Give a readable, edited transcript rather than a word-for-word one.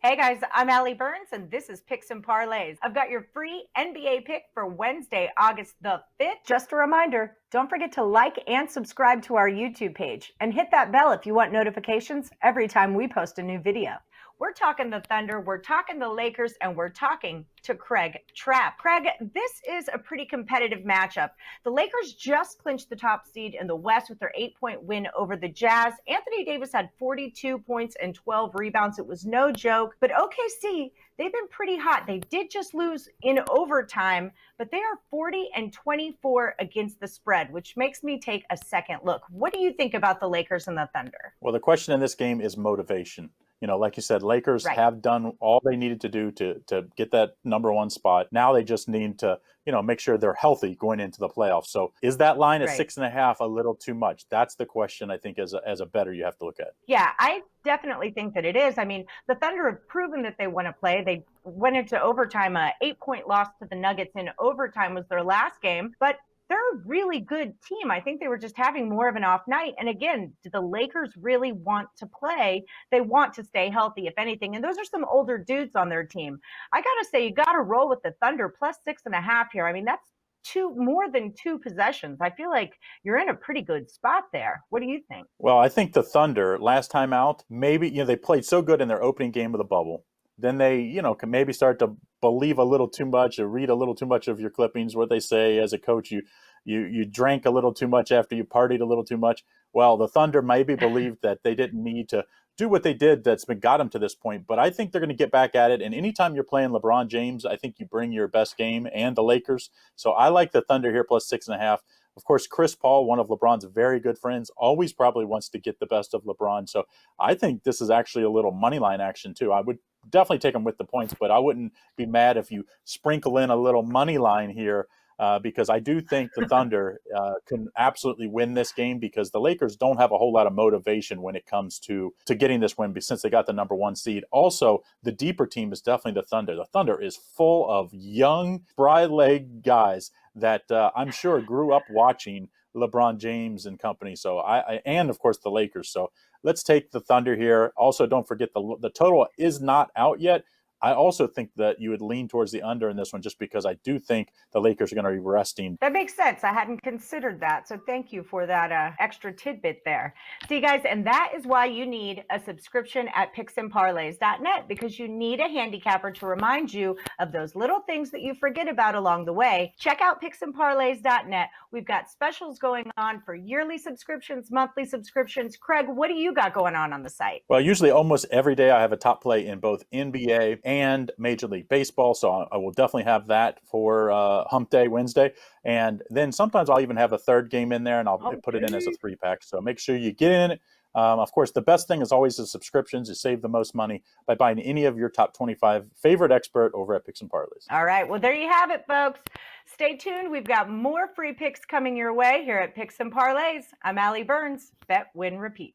Hey guys, I'm Ali Burns, and this is Picks and Parlays. I've got your free NBA pick for Wednesday, August the 5th. Just a reminder, don't forget to like and subscribe to our YouTube page, and hit that bell if you want notifications every time we post a new video. We're talking the Thunder, we're talking the Lakers, and we're talking to Craig Trapp. Craig, this is a pretty competitive matchup. The Lakers just clinched the top seed in the West with their 8-point win over the Jazz. Anthony Davis had 42 points and 12 rebounds. It was no joke. But OKC, they've been pretty hot. They did just lose in overtime, but they are 40-24 against the spread, which makes me take a second look. What do you think about the Lakers and the Thunder? Well, the question in this game is motivation. Like you said, Lakers have done all they needed to do to get that number one spot. Now they just need to, make sure they're healthy going into the playoffs. So is that line at 6.5 a little too much? That's the question I think as a bettor you have to look at. Yeah, I definitely think that it is. I mean, the Thunder have proven that they want to play. They went into overtime, a 8-point loss to the Nuggets in overtime was their last game, but they're a really good team. I think they were just having more of an off night. And again, do the Lakers really want to play? They want to stay healthy, if anything. And those are some older dudes on their team. I got to say, you got to roll with the Thunder plus 6.5 here. I mean, that's more than two possessions. I feel like you're in a pretty good spot there. What do you think? Well, I think the Thunder, last time out, maybe, they played so good in their opening game of the bubble. Then they, can maybe start to believe a little too much or read a little too much of your clippings, what they say as a coach. You drank a little too much after you partied a little too much. Well, the Thunder maybe believed that they didn't need to do what they did that's got them to this point. But I think they're going to get back at it. And anytime you're playing LeBron James, I think you bring your best game, and the Lakers. So I like the Thunder here plus 6.5. Of course, Chris Paul, one of LeBron's very good friends, always probably wants to get the best of LeBron. So I think this is actually a little money line action too. I would definitely take them with the points, but I wouldn't be mad if you sprinkle in a little money line here. Because I do think the Thunder can absolutely win this game, because the Lakers don't have a whole lot of motivation when it comes to getting this win, since they got the number one seed. Also, the deeper team is definitely the Thunder. The Thunder is full of young, spry-legged guys that I'm sure grew up watching LeBron James and company. So and of course the Lakers. So let's take the Thunder here. Also, don't forget the total is not out yet. I also think that you would lean towards the under in this one, just because I do think the Lakers are going to be resting. That makes sense. I hadn't considered that. So thank you for that extra tidbit there. See, guys, and that is why you need a subscription at picksandparlays.net, because you need a handicapper to remind you of those little things that you forget about along the way. Check out picksandparlays.net. We've got specials going on for yearly subscriptions, monthly subscriptions. Craig, what do you got going on the site? Well, usually almost every day I have a top play in both NBA and Major League Baseball. So I will definitely have that for Hump Day Wednesday. And then sometimes I'll even have a third game in there, and I'll put it in as a 3-pack. So make sure you get in it. Of course, the best thing is always the subscriptions. You save the most money by buying any of your top 25 favorite expert over at Picks and Parlays. All right. Well, there you have it, folks. Stay tuned. We've got more free picks coming your way here at Picks and Parlays. I'm Ali Burns. Bet, win, repeat.